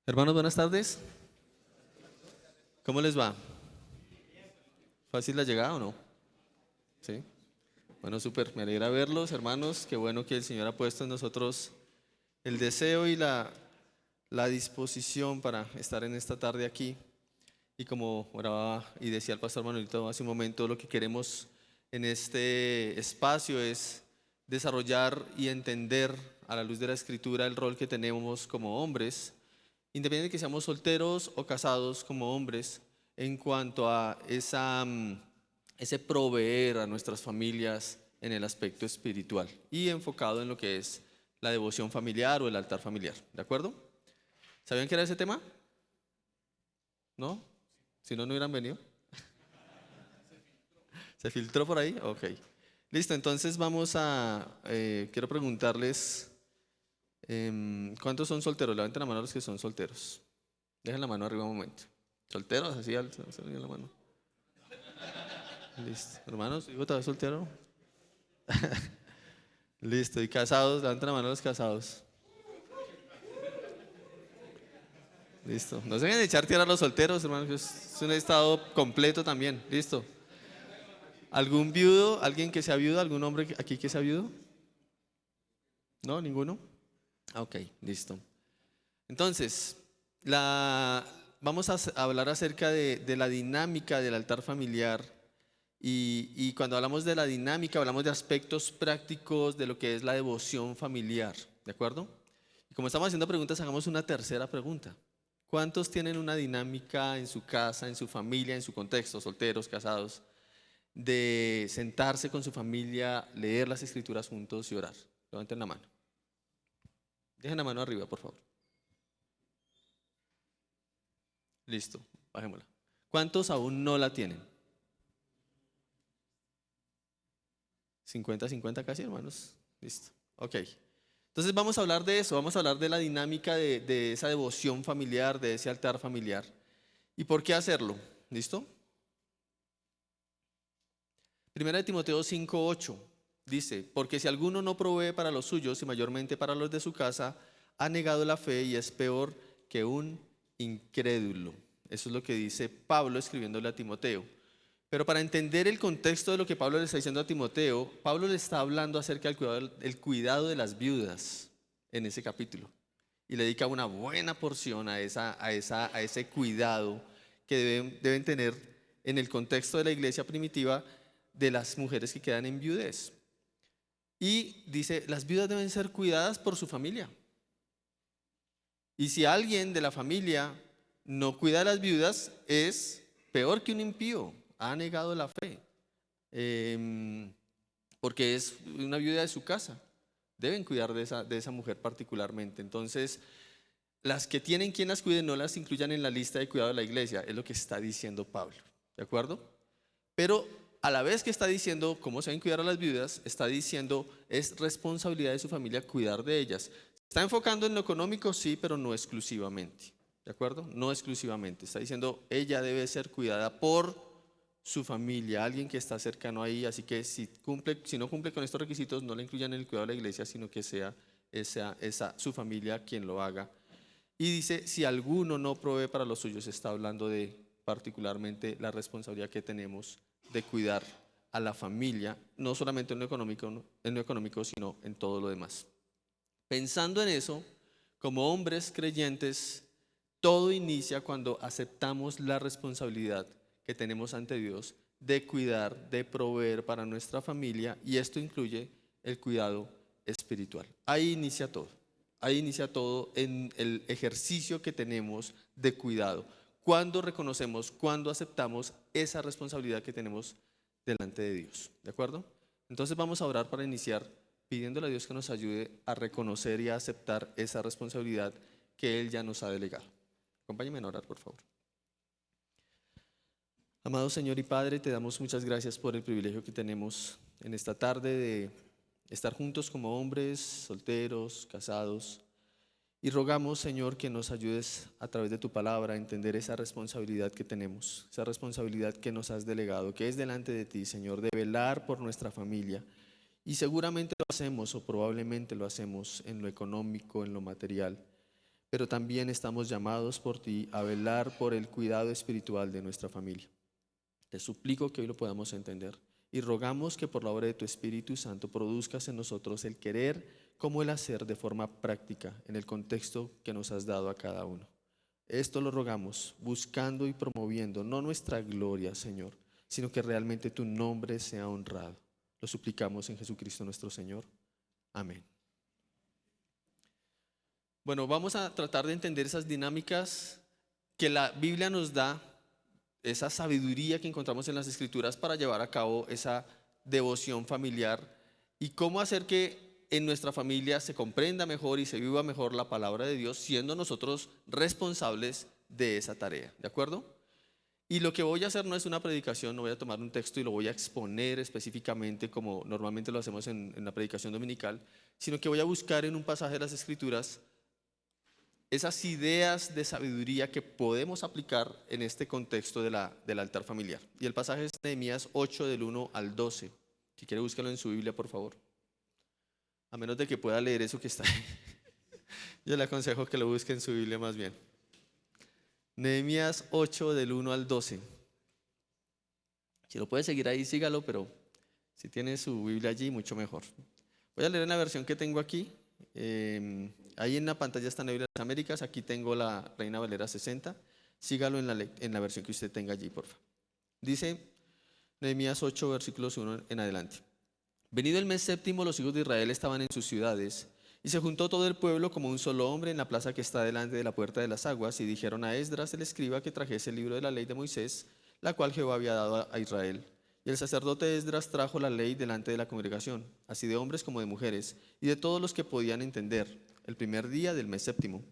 Hermanos, buenas tardes. ¿Cómo les va? ¿Fácil la llegada o no? Sí. Bueno, súper. Me alegra verlos, hermanos. Qué bueno que el Señor ha puesto en nosotros el deseo y la disposición para estar en esta tarde aquí. Y como oraba y decía el pastor Manuelito hace un momento, lo que queremos en este espacio es desarrollar y entender a la luz de la Escritura el rol que tenemos como hombres, independientemente de que seamos solteros o casados como hombres, en cuanto a ese proveer a nuestras familias en el aspecto espiritual y enfocado en lo que es la devoción familiar o el altar familiar. ¿De acuerdo? ¿Sabían que era ese tema? ¿No? Si no, no hubieran venido. ¿Se filtró por ahí? Ok. Listo, entonces quiero preguntarles, ¿cuántos son solteros? Levanten la mano los que son solteros. Dejen la mano arriba un momento. ¿Solteros? Así, alza la mano. Listo. Hermanos, ¿hijo todavía soltero? Listo. ¿Y casados? Levanten la mano los casados. Listo. No se deben echar tierra a los solteros, hermanos, que es un estado completo también. Listo. ¿Algún viudo? ¿Alguien que sea viudo? ¿Algún hombre aquí que sea viudo? ¿No? ¿Ninguno? Ok, listo. Entonces, vamos a hablar acerca de la dinámica del altar familiar y cuando hablamos de la dinámica hablamos de aspectos prácticos de lo que es la devoción familiar, ¿de acuerdo? Y como estamos haciendo preguntas, hagamos una tercera pregunta. ¿Cuántos tienen una dinámica en su casa, en su familia, en su contexto, solteros, casados, de sentarse con su familia, leer las escrituras juntos y orar? Levanten la mano. Dejen la mano arriba, por favor. Listo, bajémosla. ¿Cuántos aún no la tienen? 50-50 casi, hermanos. Listo. Ok. Entonces vamos a hablar de eso, vamos a hablar de la dinámica de esa devoción familiar, de ese altar familiar. ¿Y por qué hacerlo? ¿Listo? Primera de Timoteo 5:8 dice, porque si alguno no provee para los suyos y mayormente para los de su casa, ha negado la fe y es peor que un incrédulo. Eso es lo que dice Pablo escribiéndole a Timoteo. Pero para entender el contexto de lo que Pablo le está diciendo a Timoteo, Pablo le está hablando acerca del cuidado de las viudas en ese capítulo. Y le dedica una buena porción a ese cuidado que deben tener en el contexto de la iglesia primitiva de las mujeres que quedan en viudez. Y dice, las viudas deben ser cuidadas por su familia. Y si alguien de la familia no cuida a las viudas, es peor que un impío, ha negado la fe. Porque es una viuda de su casa. Deben cuidar de esa mujer particularmente. Entonces, las que tienen quien las cuide no las incluyan en la lista de cuidado de la iglesia, es lo que está diciendo Pablo. ¿De acuerdo? Pero a la vez que está diciendo cómo se deben cuidar a las viudas, está diciendo es responsabilidad de su familia cuidar de ellas. Está enfocando en lo económico, sí, pero no exclusivamente. ¿De acuerdo? No exclusivamente. Está diciendo ella debe ser cuidada por su familia, alguien que está cercano ahí, así que si no cumple con estos requisitos, no la incluyan en el cuidado de la iglesia, sino que sea su familia quien lo haga. Y dice, si alguno no provee para los suyos, está hablando de particularmente la responsabilidad que tenemos de cuidar a la familia, no solamente en lo económico, sino en todo lo demás. Pensando en eso, como hombres creyentes, todo inicia cuando aceptamos la responsabilidad que tenemos ante Dios de cuidar, de proveer para nuestra familia, y esto incluye el cuidado espiritual. Ahí inicia todo. Ahí inicia todo en el ejercicio que tenemos de cuidado. Cuando reconocemos, cuando aceptamos esa responsabilidad que tenemos delante de Dios. ¿De acuerdo? Entonces vamos a orar para iniciar pidiéndole a Dios que nos ayude a reconocer y a aceptar esa responsabilidad que Él ya nos ha delegado. Acompáñenme a orar, por favor. Amado Señor y Padre, te damos muchas gracias por el privilegio que tenemos en esta tarde de estar juntos como hombres, solteros, casados. Y rogamos, Señor, que nos ayudes a través de tu palabra a entender esa responsabilidad que tenemos, esa responsabilidad que nos has delegado, que es delante de ti, Señor, de velar por nuestra familia. Y seguramente lo hacemos o probablemente lo hacemos en lo económico, en lo material. pero también estamos llamados por ti a velar por el cuidado espiritual de nuestra familia. Te suplico que hoy lo podamos entender y rogamos que por la obra de tu Espíritu Santo produzcas en nosotros el querer como el hacer de forma práctica en el contexto que nos has dado a cada uno. Esto lo rogamos buscando y promoviendo no nuestra gloria, Señor, sino que realmente tu nombre sea honrado. Lo suplicamos en Jesucristo nuestro Señor. Amén. Bueno, vamos a tratar de entender esas dinámicas que la Biblia nos da, esa sabiduría que encontramos en las Escrituras para llevar a cabo esa devoción familiar y cómo hacer que en nuestra familia se comprenda mejor y se viva mejor la palabra de Dios, siendo nosotros responsables de esa tarea, ¿de acuerdo? Y lo que voy a hacer no es una predicación, no voy a tomar un texto y lo voy a exponer específicamente como normalmente lo hacemos en la predicación dominical, sino que voy a buscar en un pasaje de las Escrituras esas ideas de sabiduría que podemos aplicar en este contexto del altar familiar. Y el pasaje es Nehemías 8 del 1 al 12. Si quiere búscalo en su Biblia, por favor. A menos de que pueda leer eso que está ahí. Yo le aconsejo que lo busque en su Biblia más bien. Nehemías 8 del 1 al 12. Si lo puede seguir ahí, sígalo, pero si tiene su Biblia allí, mucho mejor. Voy a leer en la versión que tengo aquí. Ahí en la pantalla está la Biblia de las Américas, aquí tengo la Reina Valera 60. Sígalo en la versión que usted tenga allí, por favor. Dice Nehemías 8, versículos 1 en adelante. Venido el mes séptimo, los hijos de Israel estaban en sus ciudades, y se juntó todo el pueblo como un solo hombre en la plaza que está delante de la puerta de las aguas, y dijeron a Esdras el escriba que trajese el libro de la ley de Moisés, la cual Jehová había dado a Israel. Y el sacerdote Esdras trajo la ley delante de la congregación, así de hombres como de mujeres, y de todos los que podían entender, el primer día del mes séptimo.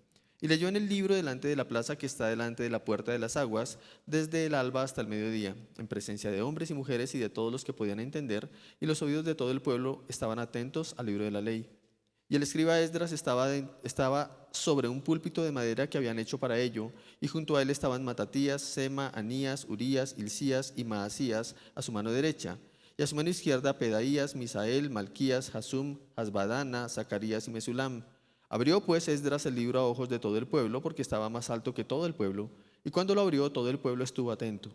Y leyó en el libro delante de la plaza que está delante de la puerta de las aguas, desde el alba hasta el mediodía, en presencia de hombres y mujeres y de todos los que podían entender, y los oídos de todo el pueblo estaban atentos al libro de la ley. Y el escriba Esdras estaba sobre un púlpito de madera que habían hecho para ello, y junto a él estaban Matatías, Sema, Anías, Urías, Hilcías y Maasías a su mano derecha, y a su mano izquierda Pedaías, Misael, Malquías, Hasum, Hasbadana, Zacarías y Mesulam. Abrió pues Esdras el libro a ojos de todo el pueblo, porque estaba más alto que todo el pueblo, y cuando lo abrió todo el pueblo estuvo atento.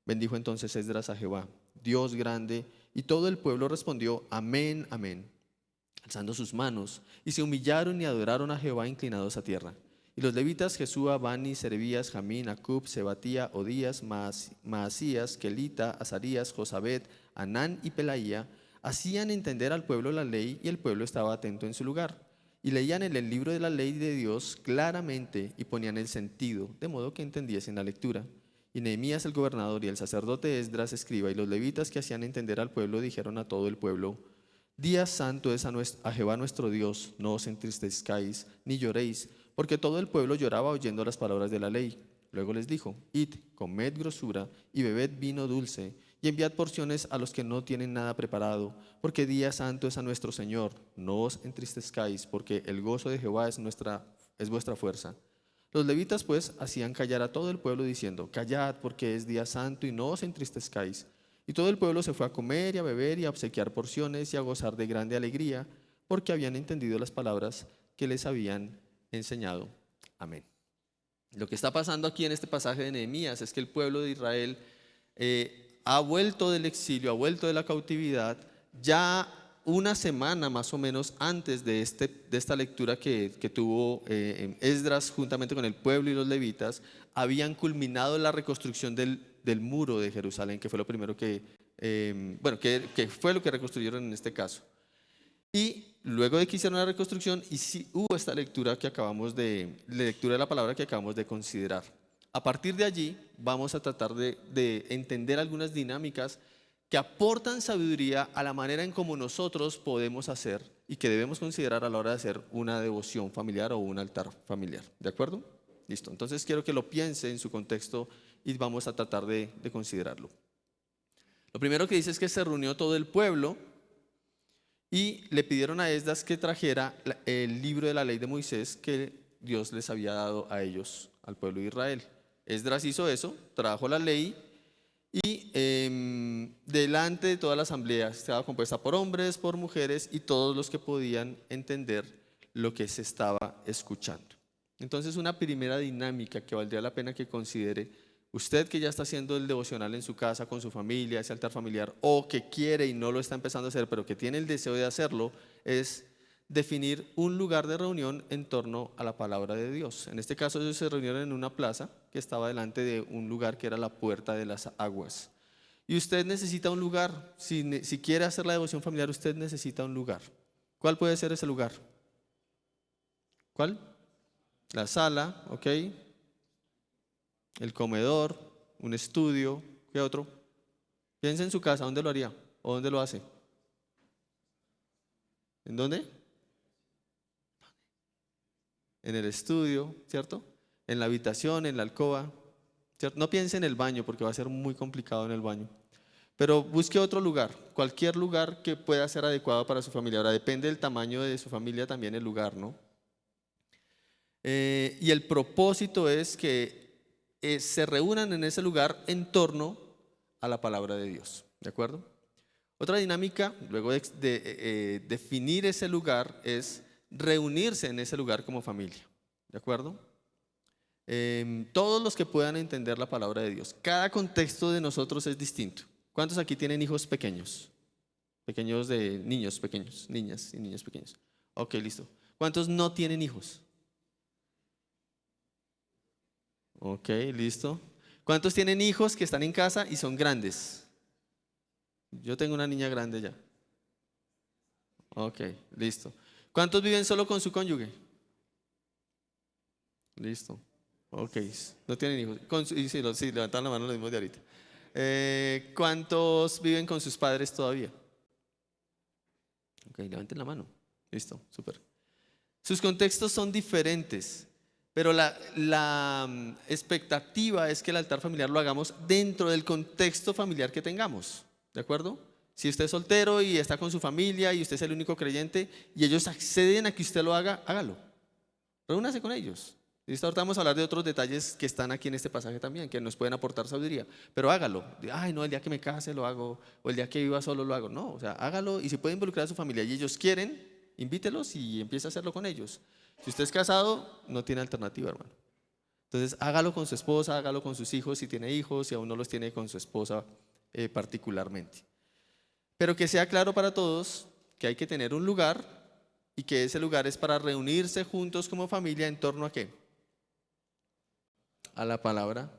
Bendijo entonces Esdras a Jehová, Dios grande, y todo el pueblo respondió, amén, amén, alzando sus manos, y se humillaron y adoraron a Jehová inclinados a tierra. Y los levitas, Jesúa, Bani, Serebías, Jamín, Acub, Sebatía, Odías, Maasías, Kelita, Azarías, Josabed, Anán y Pelaía, hacían entender al pueblo la ley, y el pueblo estaba atento en su lugar. Y leían en el libro de la ley de Dios claramente y ponían el sentido, de modo que entendiesen la lectura. Y Nehemías el gobernador y el sacerdote Esdras escriba y los levitas que hacían entender al pueblo dijeron a todo el pueblo, día santo es a Jehová nuestro Dios, no os entristezcáis ni lloréis, porque todo el pueblo lloraba oyendo las palabras de la ley. Luego les dijo, id, comed grosura y bebed vino dulce, y enviad porciones a los que no tienen nada preparado, porque día santo es a nuestro Señor. No os entristezcáis, porque el gozo de Jehová es vuestra fuerza. Los levitas pues hacían callar a todo el pueblo diciendo, callad, porque es día santo y no os entristezcáis. Y todo el pueblo se fue a comer y a beber y a obsequiar porciones y a gozar de grande alegría, porque habían entendido las palabras que les habían enseñado. Amén. Lo que está pasando aquí en este pasaje de Nehemías es que el pueblo de Israel ha vuelto del exilio, ha vuelto de la cautividad, ya una semana más o menos antes de esta lectura que tuvo Esdras juntamente con el pueblo y los levitas, habían culminado la reconstrucción del muro de Jerusalén, que fue lo primero que fue lo que reconstruyeron en este caso. Y luego de que hicieron la reconstrucción, y sí, hubo esta lectura lectura de la palabra que acabamos de considerar. A partir de allí vamos a tratar de entender algunas dinámicas que aportan sabiduría a la manera en cómo nosotros podemos hacer y que debemos considerar a la hora de hacer una devoción familiar o un altar familiar. ¿De acuerdo? Listo. Entonces quiero que lo piense en su contexto y vamos a tratar de considerarlo. Lo primero que dice es que se reunió todo el pueblo y le pidieron a Esdras que trajera el libro de la ley de Moisés que Dios les había dado a ellos, al pueblo de Israel. Esdras hizo eso, trajo la ley y delante de toda la asamblea, estaba compuesta por hombres, por mujeres y todos los que podían entender lo que se estaba escuchando. Entonces, una primera dinámica que valdría la pena que considere usted, que ya está haciendo el devocional en su casa con su familia, ese altar familiar, o que quiere y no lo está empezando a hacer, pero que tiene el deseo de hacerlo, es definir un lugar de reunión en torno a la palabra de Dios. En este caso, ellos se reunieron en una plaza que estaba delante de un lugar que era la Puerta de las Aguas. Y usted necesita un lugar. Si quiere hacer la devoción familiar, usted necesita un lugar. ¿Cuál puede ser ese lugar? ¿Cuál? La sala, ¿ok? El comedor, un estudio, ¿qué otro? Piensa en su casa, ¿dónde lo haría? ¿O dónde lo hace? ¿En dónde? En el estudio, ¿cierto? En la habitación, en la alcoba, ¿cierto? No piense en el baño porque va a ser muy complicado en el baño. Pero busque otro lugar, cualquier lugar que pueda ser adecuado para su familia. Ahora depende del tamaño de su familia también el lugar, ¿no? Y el propósito es que se reúnan en ese lugar en torno a la palabra de Dios, ¿de acuerdo? Otra dinámica, luego de definir ese lugar, es reunirse en ese lugar como familia, ¿de acuerdo? Todos los que puedan entender la palabra de Dios. Cada contexto de nosotros es distinto. ¿Cuántos aquí tienen hijos pequeños? Pequeños de niños pequeños, niñas y niños pequeños. Ok, listo. ¿Cuántos no tienen hijos? Ok, listo. ¿Cuántos tienen hijos que están en casa y son grandes? Yo tengo una niña grande ya. Ok, listo. ¿Cuántos viven solo con su cónyuge? Listo. Ok, no tienen hijos. Sí, levantan la mano los mismos de ahorita. ¿Cuántos viven con sus padres todavía? Ok, levanten la mano. Listo, súper. Sus contextos son diferentes, pero la expectativa es que el altar familiar lo hagamos dentro del contexto familiar que tengamos, ¿de acuerdo? Si usted es soltero y está con su familia y usted es el único creyente y ellos acceden a que usted lo haga, hágalo. Reúnase con ellos. Listo, ahorita vamos a hablar de otros detalles que están aquí en este pasaje también, que nos pueden aportar sabiduría. Pero hágalo. Ay, no, el día que me case lo hago, o el día que viva solo lo hago. No, o sea, hágalo y si puede involucrar a su familia y ellos quieren, invítelos y empiece a hacerlo con ellos. Si usted es casado, no tiene alternativa, hermano. Entonces, hágalo con su esposa, hágalo con sus hijos, si tiene hijos, si aún no los tiene con su esposa particularmente. Pero que sea claro para todos que hay que tener un lugar y que ese lugar es para reunirse juntos como familia en torno a ¿qué? A la palabra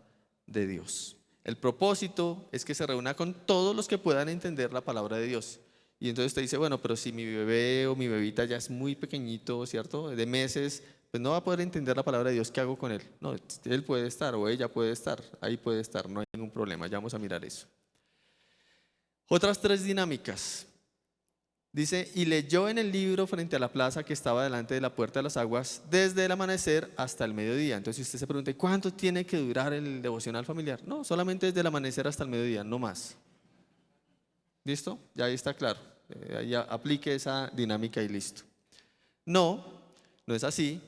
de Dios. El propósito es que se reúna con todos los que puedan entender la palabra de Dios. Y entonces usted dice, bueno, pero si mi bebé o mi bebita ya es muy pequeñito, ¿cierto? De meses, pues no va a poder entender la palabra de Dios, ¿qué hago con él? No, él puede estar o ella puede estar, ahí puede estar, no hay ningún problema, ya vamos a mirar eso. Otras tres dinámicas. Dice, y leyó en el libro frente a la plaza que estaba delante de la Puerta de las Aguas desde el amanecer hasta el mediodía. Entonces si usted se pregunta, ¿cuánto tiene que durar el devocional familiar? No, solamente desde el amanecer hasta el mediodía, no más. ¿Listo? Ya ahí está claro. Ya aplique esa dinámica y listo. No, no es así,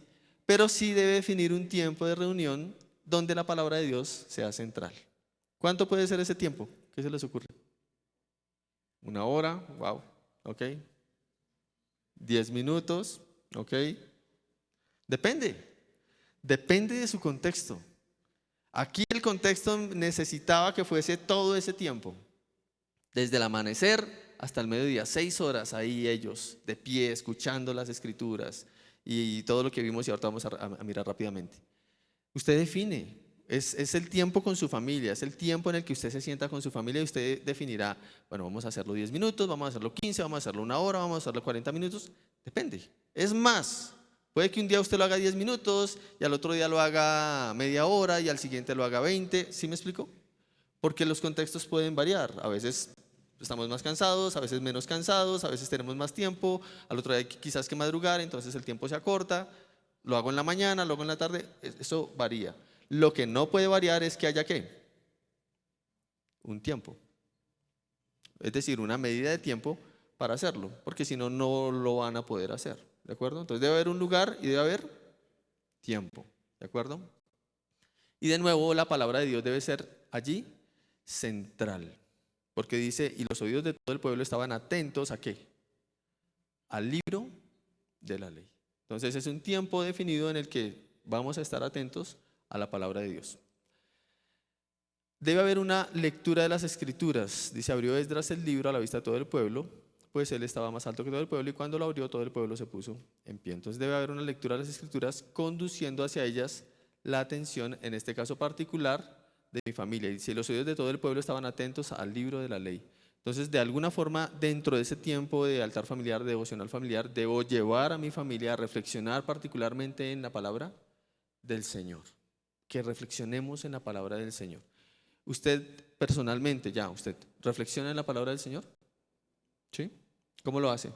pero sí debe definir un tiempo de reunión donde la palabra de Dios sea central. ¿Cuánto puede ser ese tiempo? ¿Qué se les ocurre? ¿Una hora? Wow. ¿Ok? 10 minutos, ¿ok? Depende de su contexto. Aquí el contexto necesitaba que fuese todo ese tiempo, desde el amanecer hasta el mediodía, 6 horas ahí ellos, de pie, escuchando las escrituras y todo lo que vimos y ahorita vamos a mirar rápidamente. Usted define, es el tiempo con su familia, es el tiempo en el que usted se sienta con su familia y usted definirá, bueno, vamos a hacerlo 10 minutos, vamos a hacerlo 15, vamos a hacerlo una hora, vamos a hacerlo 40 minutos, depende. Es más, puede que un día usted lo haga 10 minutos y al otro día lo haga media hora y al siguiente lo haga 20, ¿sí me explico? Porque los contextos pueden variar, a veces estamos más cansados, a veces menos cansados, a veces tenemos más tiempo, al otro día hay quizás que madrugar, entonces el tiempo se acorta. Lo hago en la mañana, lo hago en la tarde, eso varía. Lo que no puede variar es que haya ¿qué? Un tiempo. Es decir, una medida de tiempo para hacerlo, porque si no, no lo van a poder hacer. ¿De acuerdo? Entonces debe haber un lugar y debe haber tiempo. ¿De acuerdo? Y de nuevo, la palabra de Dios debe ser allí central. Porque dice, y los oídos de todo el pueblo estaban atentos ¿a qué? Al libro de la ley. Entonces es un tiempo definido en el que vamos a estar atentos a la palabra de Dios. Debe haber una lectura de las Escrituras. Dice, abrió Esdras el libro a la vista de todo el pueblo, pues él estaba más alto que todo el pueblo, y cuando lo abrió todo el pueblo se puso en pie. Entonces debe haber una lectura de las Escrituras conduciendo hacia ellas la atención, en este caso particular, de mi familia. Y si los oídos de todo el pueblo estaban atentos al libro de la ley. Entonces, de alguna forma, dentro de ese tiempo de altar familiar, de devocional familiar, debo llevar a mi familia a reflexionar particularmente en la palabra del Señor. Que reflexionemos en la palabra del Señor. Usted personalmente, usted reflexiona en la palabra del Señor. ¿Sí? ¿Cómo lo hace?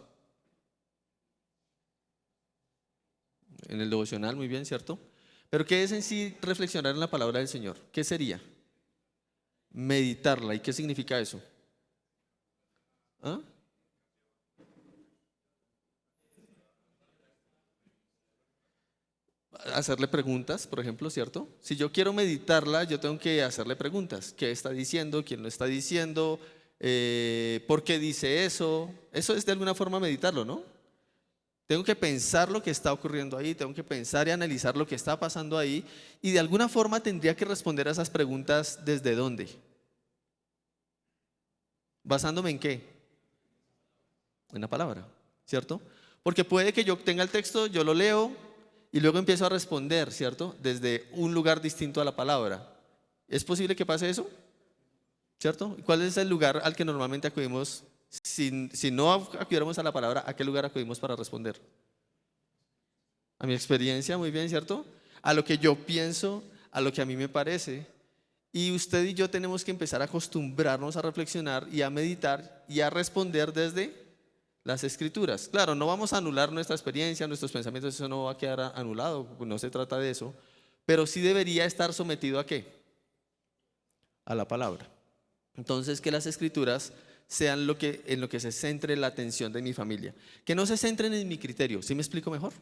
En el devocional, muy bien, ¿cierto? Pero ¿qué es en sí reflexionar en la palabra del Señor? ¿Qué sería? Meditarla. ¿Y qué significa eso? ¿Ah? Hacerle preguntas, por ejemplo, ¿cierto? Si yo quiero meditarla, yo tengo que hacerle preguntas. ¿Qué está diciendo? ¿Quién lo está diciendo? ¿Por qué dice eso? Eso es de alguna forma meditarlo, ¿no? Tengo que pensar lo que está ocurriendo ahí, tengo que pensar y analizar lo que está pasando ahí, y de alguna forma tendría que responder a esas preguntas. ¿Desde dónde? ¿Basándome en qué? En la palabra, ¿cierto? Porque puede que yo tenga el texto, yo lo leo y luego empiezo a responder, ¿cierto? Desde un lugar distinto a la palabra. ¿Es posible que pase eso? ¿Cierto? ¿Cuál es el lugar al que normalmente acudimos? Si no acudiéramos a la palabra, ¿a qué lugar acudimos para responder? A mi experiencia, muy bien, ¿cierto? A lo que yo pienso, a lo que a mí me parece. Y usted y yo tenemos que empezar a acostumbrarnos a reflexionar y a meditar y a responder desde las Escrituras. Claro, no vamos a anular nuestra experiencia, nuestros pensamientos, eso no va a quedar anulado, no se trata de eso, pero sí debería estar sometido ¿a qué? A la palabra. Entonces, que las Escrituras sean en lo que se centre la atención de mi familia, que no se centren en mi criterio. ¿Sí me explico mejor?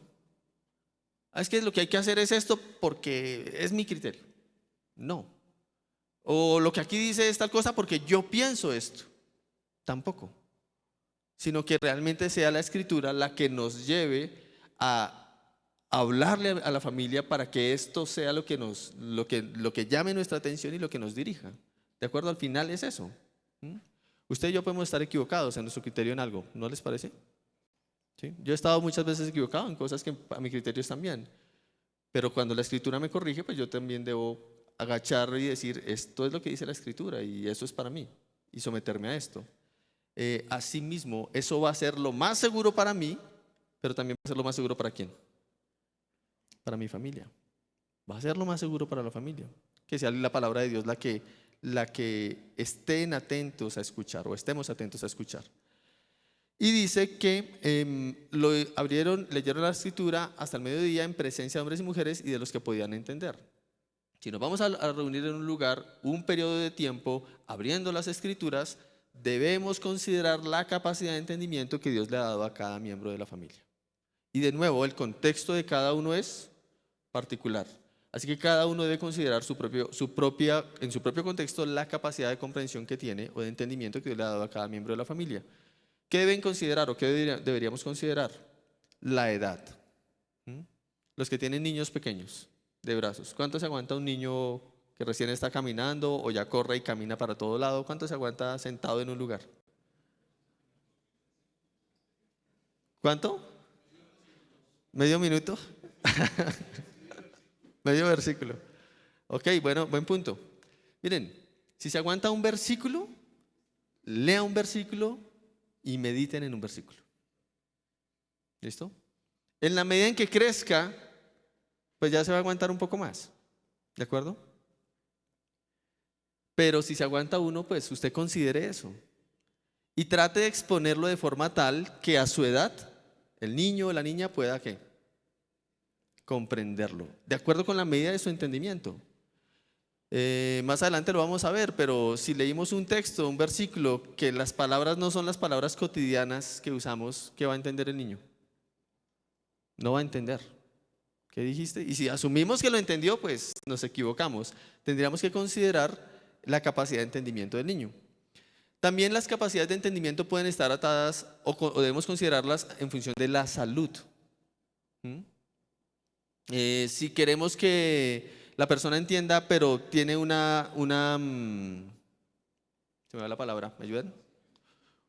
Es que lo que hay que hacer es esto porque es mi criterio. No. O lo que aquí dice es tal cosa porque yo pienso esto. Tampoco. Sino que realmente sea la Escritura la que nos lleve a hablarle a la familia para que esto sea lo que llame nuestra atención y lo que nos dirija. ¿De acuerdo? Al final es eso. Usted y yo podemos estar equivocados en nuestro criterio en algo, ¿no les parece? ¿Sí? Yo he estado muchas veces equivocado en cosas que a mi criterio están bien, pero cuando la Escritura me corrige, pues yo también debo agachar y decir, esto es lo que dice la Escritura y eso es para mí, y someterme a esto. Asimismo, eso va a ser lo más seguro para mí, pero también va a ser lo más seguro ¿para quién? Para mi familia. Va a ser lo más seguro para la familia. Que sea la palabra de Dios la que estén atentos a escuchar o estemos atentos a escuchar. Y dice que leyeron la Escritura hasta el mediodía en presencia de hombres y mujeres y de los que podían entender. Si nos vamos a reunir en un lugar, un periodo de tiempo, abriendo las Escrituras, debemos considerar la capacidad de entendimiento que Dios le ha dado a cada miembro de la familia. Y de nuevo, el contexto de cada uno es particular. Así que cada uno debe considerar en su propio contexto la capacidad de comprensión que tiene o de entendimiento que Dios le ha dado a cada miembro de la familia. ¿Qué deben considerar o qué deberíamos considerar? La edad. Los que tienen niños pequeños de brazos. ¿Cuánto se aguanta un niño que recién está caminando o ya corre y camina para todo lado? ¿Cuánto se aguanta sentado en un lugar? ¿Cuánto? ¿Medio minuto? Medio versículo. Ok, bueno, buen punto. Miren, si se aguanta un versículo, lea un versículo y mediten en un versículo. ¿Listo? En la medida en que crezca, pues ya se va a aguantar un poco más. ¿De acuerdo? Pero si se aguanta uno, pues usted considere eso. Y trate de exponerlo de forma tal que a su edad, el niño o la niña pueda ¿qué? Comprenderlo. De acuerdo con la medida de su entendimiento. Más adelante lo vamos a ver, pero si leímos un texto, un versículo, que las palabras no son las palabras cotidianas que usamos, ¿qué va a entender el niño? No va a entender. ¿Qué dijiste? Y si asumimos que lo entendió, pues nos equivocamos. Tendríamos que considerar la capacidad de entendimiento del niño. También las capacidades de entendimiento pueden estar atadas o debemos considerarlas en función de la salud. Si queremos que la persona entienda, pero tiene se me va la palabra, ¿me ayudan?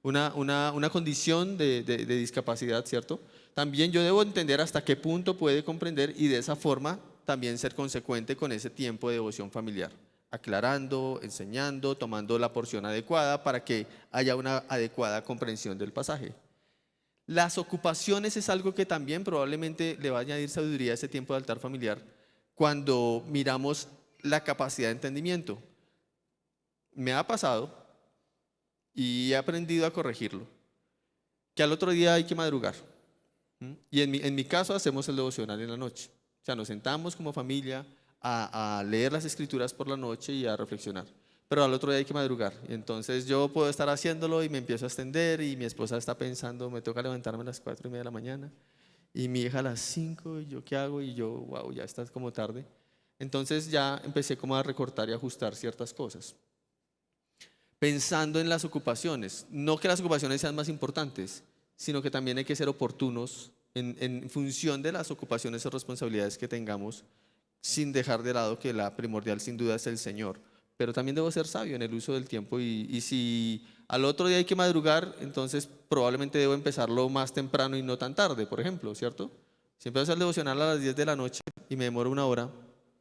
Una condición de discapacidad, ¿cierto? También yo debo entender hasta qué punto puede comprender y de esa forma también ser consecuente con ese tiempo de devoción familiar, aclarando, enseñando, tomando la porción adecuada para que haya una adecuada comprensión del pasaje. Las ocupaciones es algo que también probablemente le va a añadir sabiduría a ese tiempo de altar familiar cuando miramos la capacidad de entendimiento. Me ha pasado y he aprendido a corregirlo, que al otro día hay que madrugar. Y en mi caso hacemos el devocional en la noche. O sea, nos sentamos como familia a leer las escrituras por la noche y a reflexionar. Pero al otro día hay que madrugar. Y entonces yo puedo estar haciéndolo y me empiezo a extender y mi esposa está pensando, me toca levantarme a las 4:30 de la mañana y mi hija a las 5 y yo qué hago y yo, wow, ya está como tarde. Entonces ya empecé como a recortar y ajustar ciertas cosas. Pensando en las ocupaciones, no que las ocupaciones sean más importantes, sino que también hay que ser oportunos en función de las ocupaciones o responsabilidades que tengamos, sin dejar de lado que la primordial sin duda es el Señor. Pero también debo ser sabio en el uso del tiempo y si al otro día hay que madrugar, entonces probablemente debo empezarlo más temprano y no tan tarde, por ejemplo, ¿cierto? Si empiezo a hacer devocional a las 10 de la noche y me demoro una hora,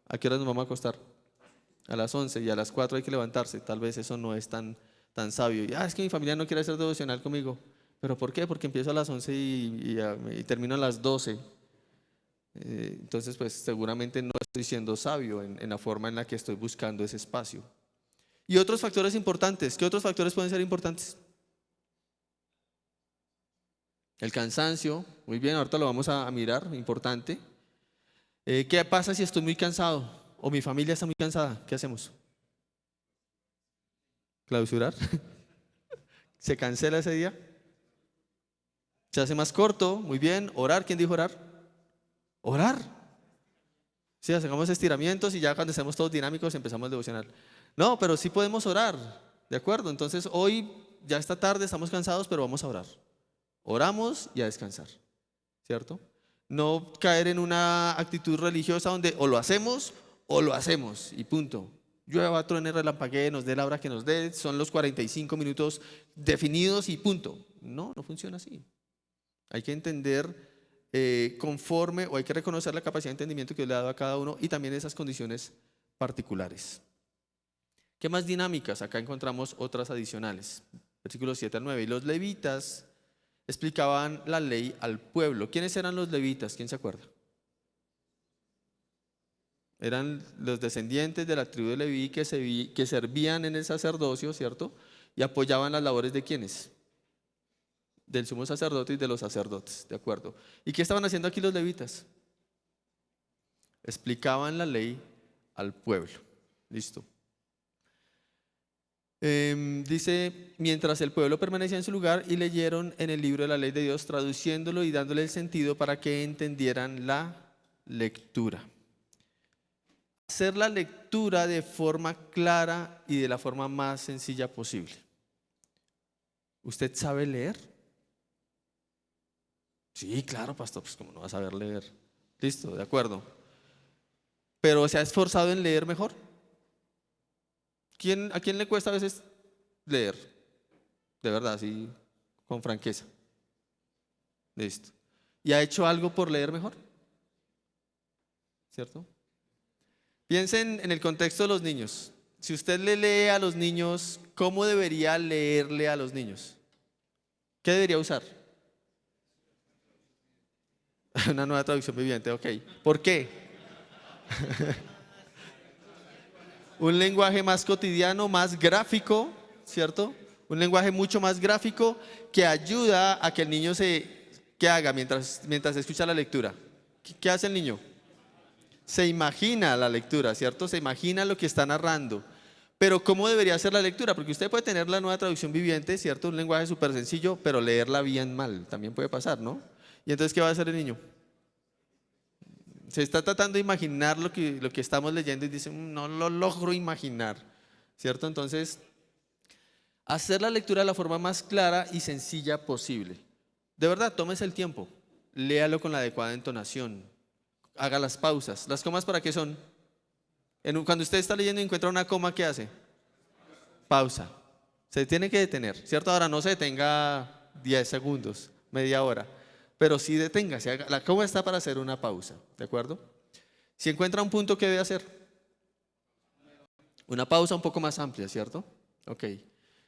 ¿a qué hora nos vamos a acostar? A las 11 y a las 4 hay que levantarse. Tal vez eso no es tan sabio. Y, es que mi familia no quiere hacer devocional conmigo. ¿Pero por qué? Porque empiezo a las 11 y termino a las 12. Entonces, pues seguramente no estoy siendo sabio en la forma en la que estoy buscando ese espacio. Y otros factores importantes. ¿Qué otros factores pueden ser importantes? El cansancio. Muy bien, ahorita lo vamos a mirar. Importante. ¿Qué pasa si estoy muy cansado? O mi familia está muy cansada. ¿Qué hacemos? ¿Clausurar? ¿Se cancela ese día? ¿Se hace más corto? Muy bien. ¿Orar? ¿Quién dijo orar? Orar. Sí, hacemos estiramientos y ya cuando estemos todos dinámicos empezamos el devocional. No, pero sí podemos orar, ¿de acuerdo? Entonces hoy, ya esta tarde, estamos cansados, pero vamos a orar. Oramos y a descansar, ¿cierto? No caer en una actitud religiosa donde o lo hacemos y punto. Llueva, truene, relampaguee, nos dé la hora que nos dé, son los 45 minutos definidos y punto. No, no funciona así. Hay que entender conforme, o hay que reconocer la capacidad de entendimiento que Dios le ha dado a cada uno y también esas condiciones particulares. ¿Qué más dinámicas? Acá encontramos otras adicionales. Versículos 7 al 9. Y los levitas explicaban la ley al pueblo. ¿Quiénes eran los levitas? ¿Quién se acuerda? Eran los descendientes de la tribu de Leví que servían en el sacerdocio, ¿cierto? Y apoyaban las labores de ¿quiénes? Del sumo sacerdote y de los sacerdotes, ¿de acuerdo? ¿Y qué estaban haciendo aquí los levitas? Explicaban la ley al pueblo. Listo. Dice, mientras el pueblo permanecía en su lugar y leyeron en el libro de la ley de Dios, traduciéndolo y dándole el sentido para que entendieran la lectura. Hacer la lectura de forma clara y de la forma más sencilla posible. ¿Usted sabe leer? Sí, claro, pastor, pues como no va a saber leer. Listo, de acuerdo. Pero ¿se ha esforzado en leer mejor? ¿A quién le cuesta a veces leer? De verdad, así, con franqueza. Listo. ¿Y ha hecho algo por leer mejor? ¿Cierto? Piensen en el contexto de los niños. Si usted le lee a los niños, ¿cómo debería leerle a los niños? ¿Qué debería usar? Una nueva traducción viviente, ok. ¿Por qué? Un lenguaje más cotidiano, más gráfico, ¿cierto? Un lenguaje mucho más gráfico que ayuda a que el niño ¿qué haga mientras escucha la lectura? ¿Qué hace el niño? Se imagina la lectura, ¿cierto? Se imagina lo que está narrando. Pero ¿cómo debería ser la lectura? Porque usted puede tener la nueva traducción viviente, ¿cierto? Un lenguaje súper sencillo, pero leerla bien mal, también puede pasar, ¿no? Y entonces, ¿qué va a hacer el niño? Se está tratando de imaginar lo que estamos leyendo y dice, no lo logro imaginar, ¿cierto? Entonces, hacer la lectura de la forma más clara y sencilla posible. De verdad, tómese el tiempo, léalo con la adecuada entonación, haga las pausas. ¿Las comas para qué son? Cuando usted está leyendo y encuentra una coma, ¿qué hace? Pausa. Se tiene que detener, ¿cierto? Ahora no se detenga 10 segundos, media hora, pero sí deténgase. La coma está para hacer una pausa, ¿de acuerdo? Si encuentra un punto, ¿qué debe hacer? Una pausa un poco más amplia, ¿cierto? Ok.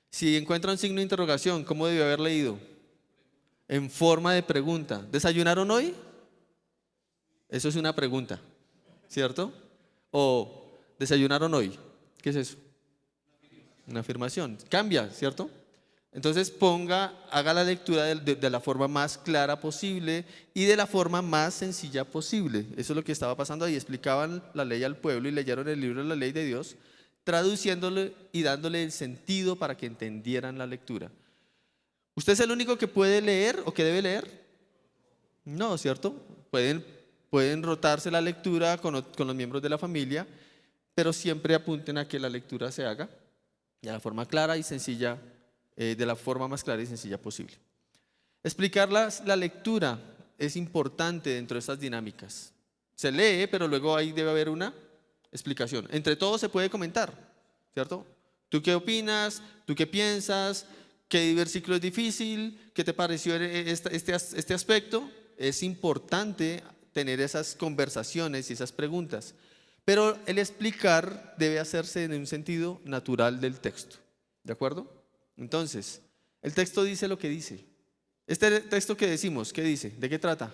Si encuentra un signo de interrogación, ¿cómo debió haber leído? En forma de pregunta. ¿Desayunaron hoy? Eso es una pregunta, ¿cierto? O ¿desayunaron hoy? ¿Qué es eso? Una afirmación. Cambia, ¿cierto? Entonces haga la lectura de la forma más clara posible y de la forma más sencilla posible. Eso es lo que estaba pasando ahí. Explicaban la ley al pueblo y leyeron el libro de la ley de Dios, traduciéndole y dándole el sentido para que entendieran la lectura. ¿Usted es el único que puede leer o que debe leer? No, ¿cierto? Pueden rotarse la lectura con los miembros de la familia, pero siempre apunten a que la lectura se haga de la forma clara y sencilla, de la forma más clara y sencilla posible. Explicar la lectura es importante dentro de estas dinámicas. Se lee, pero luego ahí debe haber una explicación. Entre todos se puede comentar, ¿cierto? ¿Tú qué opinas? ¿Tú qué piensas? ¿Qué versículo es difícil? ¿Qué te pareció este aspecto? Es importante tener esas conversaciones y esas preguntas. Pero el explicar debe hacerse en un sentido natural del texto, ¿de acuerdo? Entonces, el texto dice lo que dice. Este texto que decimos, ¿qué dice? ¿De qué trata?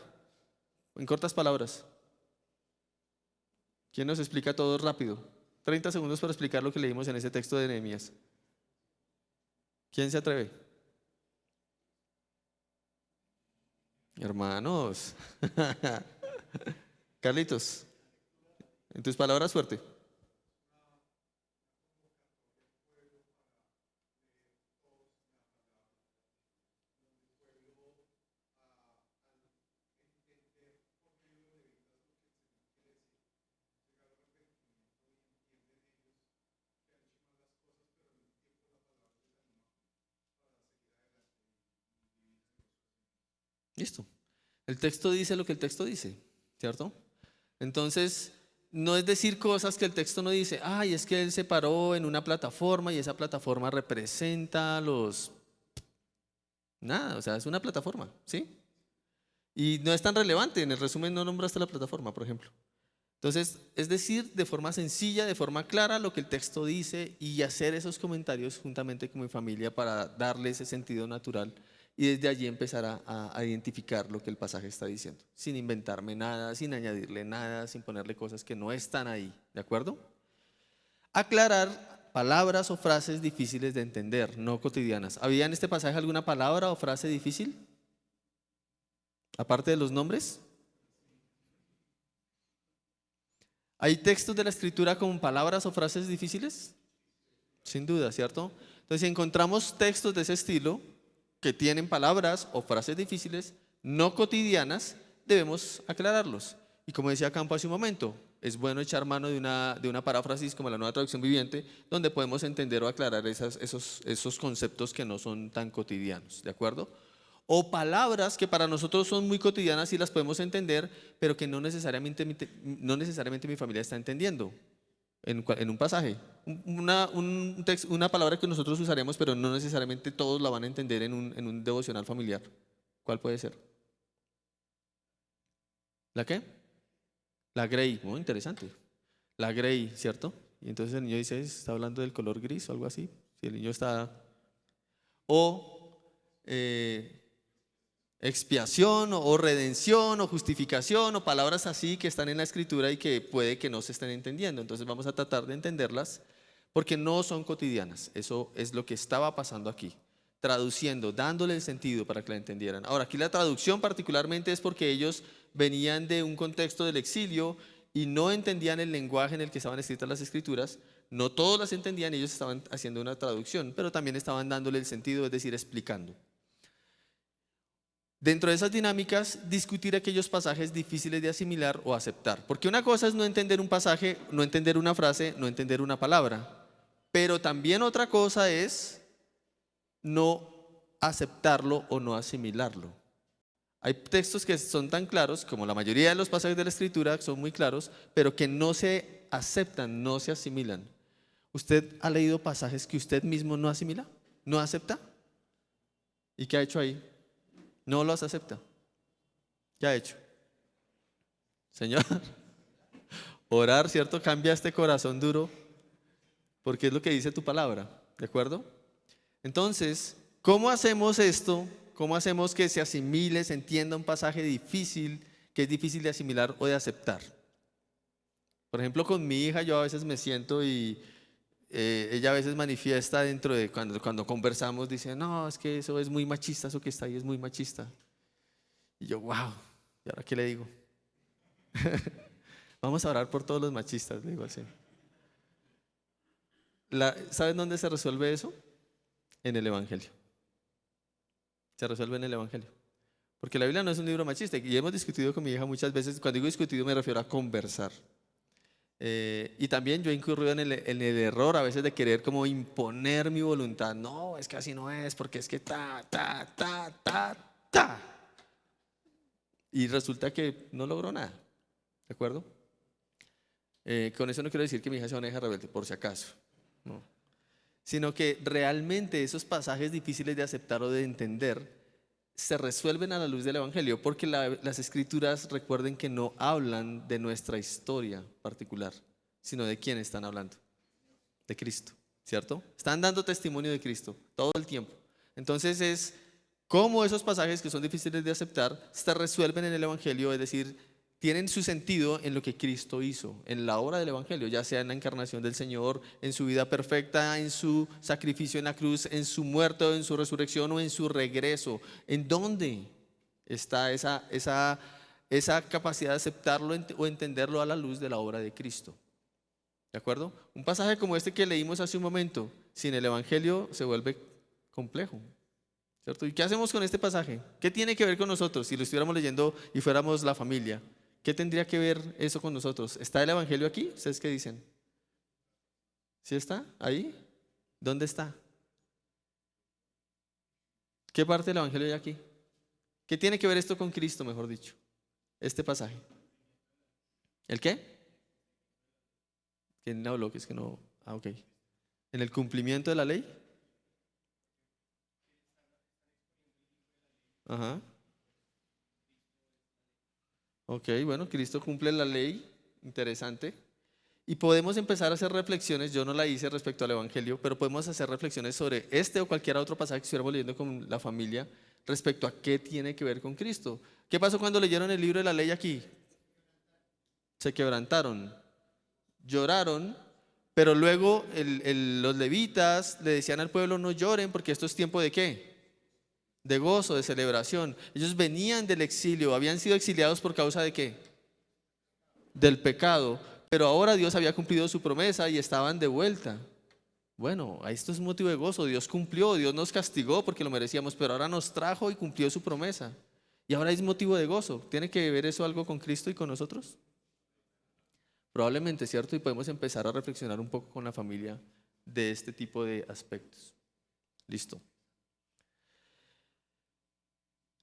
En cortas palabras. ¿Quién nos explica todo rápido? 30 segundos para explicar lo que leímos en ese texto de Nehemías. ¿Quién se atreve? Hermanos. Carlitos, en tus palabras fuerte. Listo. El texto dice lo que el texto dice, ¿cierto? Entonces, no es decir cosas que el texto no dice. Ay, es que él se paró en una plataforma y esa plataforma representa los... Nada, o sea, es una plataforma, ¿sí? Y no es tan relevante, en el resumen no nombraste la plataforma, por ejemplo. Entonces, es decir de forma sencilla, de forma clara lo que el texto dice y hacer esos comentarios juntamente con mi familia para darle ese sentido natural y desde allí empezar a identificar lo que el pasaje está diciendo, sin inventarme nada, sin añadirle nada, sin ponerle cosas que no están ahí, ¿de acuerdo? Aclarar palabras o frases difíciles de entender, no cotidianas. ¿Había en este pasaje alguna palabra o frase difícil? Aparte de los nombres. ¿Hay textos de la escritura con palabras o frases difíciles? Sin duda, ¿cierto? Entonces, si encontramos textos de ese estilo que tienen palabras o frases difíciles no cotidianas, debemos aclararlos. Y como decía Campo hace un momento, es bueno echar mano de una paráfrasis como la Nueva Traducción Viviente, donde podemos entender o aclarar esos conceptos que no son tan cotidianos, ¿de acuerdo? O palabras que para nosotros son muy cotidianas y las podemos entender, pero que no necesariamente mi familia está entendiendo en un pasaje. Una palabra que nosotros usaremos, pero no necesariamente todos la van a entender en un devocional familiar. ¿Cuál puede ser? ¿La qué? La grey, muy interesante. La grey, ¿cierto? Y entonces el niño dice, ¿está hablando del color gris o algo así? Si el niño está... O expiación o redención o justificación o palabras así que están en la escritura y que puede que no se estén entendiendo. Entonces vamos a tratar de entenderlas porque no son cotidianas. Eso es lo que estaba pasando aquí, traduciendo, dándole el sentido para que la entendieran. Ahora, aquí la traducción particularmente es porque ellos venían de un contexto del exilio y no entendían el lenguaje en el que estaban escritas las escrituras. No todos las entendían, ellos estaban haciendo una traducción, pero también estaban dándole el sentido, es decir, explicando. Dentro de esas dinámicas, discutir aquellos pasajes difíciles de asimilar o aceptar. Porque una cosa es no entender un pasaje, no entender una frase, no entender una palabra. Pero también otra cosa es no aceptarlo o no asimilarlo. Hay textos que son tan claros, como la mayoría de los pasajes de la Escritura, son muy claros, pero que no se aceptan, no se asimilan. ¿Usted ha leído pasajes que usted mismo no asimila? ¿No acepta? ¿Y qué ha hecho ahí? No los acepta. ¿Qué ha hecho? Señor, orar, ¿cierto? Cambia este corazón duro, porque es lo que dice tu palabra, ¿de acuerdo? Entonces, ¿cómo hacemos esto? ¿Cómo hacemos que se asimile, se entienda un pasaje difícil, que es difícil de asimilar o de aceptar? Por ejemplo, con mi hija yo a veces me siento y ella a veces manifiesta dentro de cuando conversamos, dice, no, es que eso es muy machista, eso que está ahí es muy machista. Y yo, wow, ¿y ahora qué le digo? Vamos a orar por todos los machistas, le digo así. ¿Sabes dónde se resuelve eso? En el Evangelio. Se resuelve en el Evangelio. Porque la Biblia no es un libro machista y hemos discutido con mi hija muchas veces. Cuando digo discutido me refiero a conversar. Y también yo he incurrido en el error a veces de querer como imponer mi voluntad. No, es que así no es, porque es que ta. Y resulta que no logró nada. ¿De acuerdo? Con eso no quiero decir que mi hija sea una hija rebelde, por si acaso. No. Sino que realmente esos pasajes difíciles de aceptar o de entender se resuelven a la luz del Evangelio, porque las Escrituras, recuerden que no hablan de nuestra historia particular, sino de quién están hablando, de Cristo, ¿cierto? Están dando testimonio de Cristo todo el tiempo. Entonces es cómo esos pasajes que son difíciles de aceptar se resuelven en el Evangelio, es decir, tienen su sentido en lo que Cristo hizo, en la obra del Evangelio, ya sea en la encarnación del Señor, en su vida perfecta, en su sacrificio en la cruz, en su muerte o en su resurrección o en su regreso. ¿En dónde está esa capacidad de aceptarlo o entenderlo a la luz de la obra de Cristo? ¿De acuerdo? Un pasaje como este que leímos hace un momento, sin el Evangelio se vuelve complejo, ¿cierto? ¿Y qué hacemos con este pasaje? ¿Qué tiene que ver con nosotros si lo estuviéramos leyendo y fuéramos la familia? ¿Qué tendría que ver eso con nosotros? ¿Está el Evangelio aquí? ¿Ustedes qué dicen? ¿Sí está? ¿Ahí? ¿Dónde está? ¿Qué parte del Evangelio hay aquí? ¿Qué tiene que ver esto con Cristo, mejor dicho? Este pasaje. ¿El qué? ¿Quién no habló? Que es que no. Ah, ok. ¿En el cumplimiento de la ley? Ajá. Ok, bueno, Cristo cumple la ley. Interesante. Y podemos empezar a hacer reflexiones, yo no la hice respecto al Evangelio, pero podemos hacer reflexiones sobre este o cualquier otro pasaje que estuviéramos leyendo con la familia respecto a qué tiene que ver con Cristo. ¿Qué pasó cuando leyeron el libro de la ley aquí? Se quebrantaron, lloraron, pero luego los levitas le decían al pueblo no lloren porque esto es tiempo de ¿qué? De gozo, de celebración. Ellos venían del exilio, habían sido exiliados por causa de ¿qué? Del pecado, pero ahora Dios había cumplido su promesa y estaban de vuelta. Bueno, esto es motivo de gozo. Dios cumplió, Dios nos castigó porque lo merecíamos, pero ahora nos trajo y cumplió su promesa. Y ahora es motivo de gozo. ¿Tiene que ver eso algo con Cristo y con nosotros? Probablemente, ¿cierto? Y podemos empezar a reflexionar un poco con la familia de este tipo de aspectos. Listo.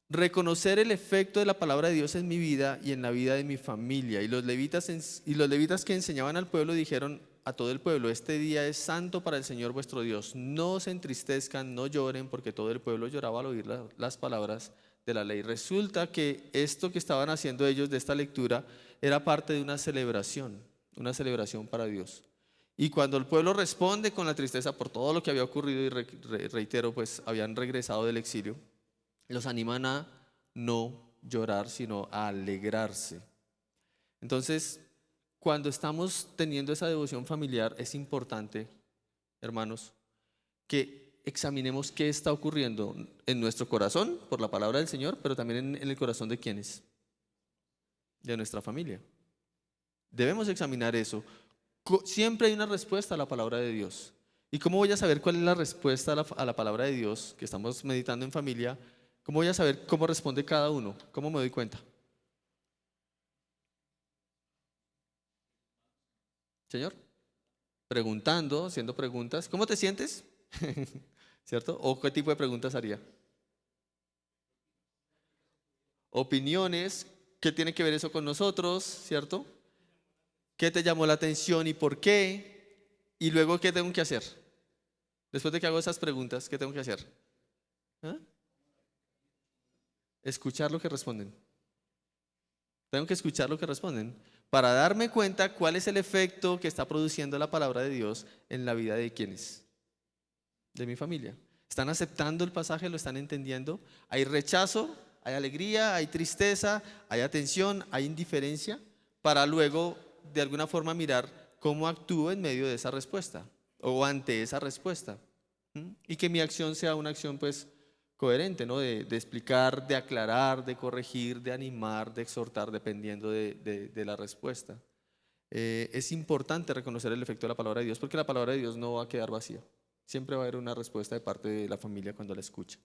Reconocer el efecto de la palabra de Dios en mi vida y en la vida de mi familia. Y los levitas que enseñaban al pueblo dijeron a todo el pueblo: este día es santo para el Señor vuestro Dios. No se entristezcan, no lloren, porque todo el pueblo lloraba al oír las palabras de la ley. Resulta que esto que estaban haciendo ellos de esta lectura era parte de una celebración para Dios. Y cuando el pueblo responde con la tristeza por todo lo que había ocurrido, y reitero, pues habían regresado del exilio, los animan a no llorar, sino a alegrarse. Entonces, cuando estamos teniendo esa devoción familiar, es importante, hermanos, que examinemos qué está ocurriendo en nuestro corazón por la palabra del Señor, pero también en el corazón de quienes, de nuestra familia. Debemos examinar eso. Siempre hay una respuesta a la palabra de Dios. ¿Y cómo voy a saber cuál es la respuesta a la palabra de Dios que estamos meditando en familia? ¿Cómo voy a saber cómo responde cada uno? ¿Cómo me doy cuenta? Señor, preguntando, haciendo preguntas. ¿Cómo te sientes? ¿Cierto? ¿O qué tipo de preguntas haría? opiniones, ¿qué tiene que ver eso con nosotros, cierto? ¿Qué te llamó la atención y por qué? Y luego, ¿qué tengo que hacer? Después de que hago esas preguntas, ¿qué tengo que hacer? ¿Ah? Escuchar lo que responden. Tengo que escuchar lo que responden para darme cuenta cuál es el efecto que está produciendo la palabra de Dios en la vida de quienes, de mi familia. ¿Están aceptando el pasaje? ¿Lo están entendiendo? ¿Hay rechazo? ¿Hay alegría? ¿Hay tristeza? ¿Hay atención? ¿Hay indiferencia? Para luego, de alguna forma, mirar cómo actúo en medio de esa respuesta o ante esa respuesta. Y que mi acción sea una acción, pues, coherente, ¿no? De explicar, de aclarar, de corregir, de animar, de exhortar, dependiendo de la respuesta. Es importante reconocer el efecto de la palabra de Dios, porque la palabra de Dios no va a quedar vacía. Siempre va a haber una respuesta de parte de la familia cuando la escucha.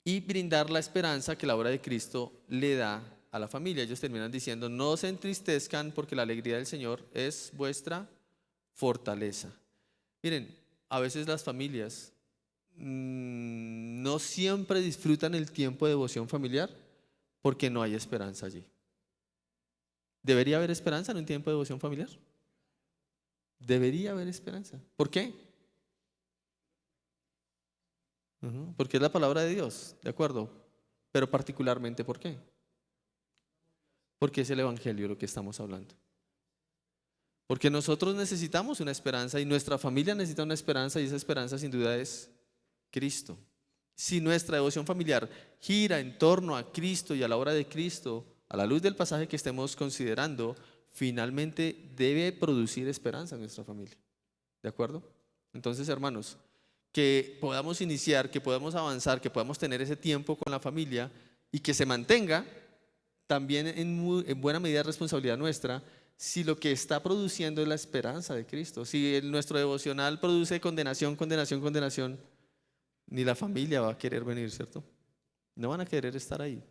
Y brindar la esperanza que la obra de Cristo le da a la familia. Ellos terminan diciendo: no se entristezcan, porque la alegría del Señor es vuestra fortaleza. Miren, a veces las familias no siempre disfrutan el tiempo de devoción familiar porque no hay esperanza allí. ¿Debería haber esperanza en un tiempo de devoción familiar? Debería haber esperanza. ¿Por qué? Porque es la palabra de Dios, ¿de acuerdo? Pero particularmente, ¿por qué? Porque es el Evangelio lo que estamos hablando. Porque nosotros necesitamos una esperanza y nuestra familia necesita una esperanza, y esa esperanza sin duda es Cristo. Si nuestra devoción familiar gira en torno a Cristo y a la obra de Cristo, a la luz del pasaje que estemos considerando, finalmente debe producir esperanza en nuestra familia. ¿De acuerdo? Entonces, hermanos, que podamos iniciar, que podamos avanzar, que podamos tener ese tiempo con la familia y que se mantenga, también en buena medida responsabilidad nuestra, si lo que está produciendo es la esperanza de Cristo. Si nuestro devocional produce condenación, condenación, condenación, ni la familia va a querer venir, ¿cierto? No van a querer estar ahí.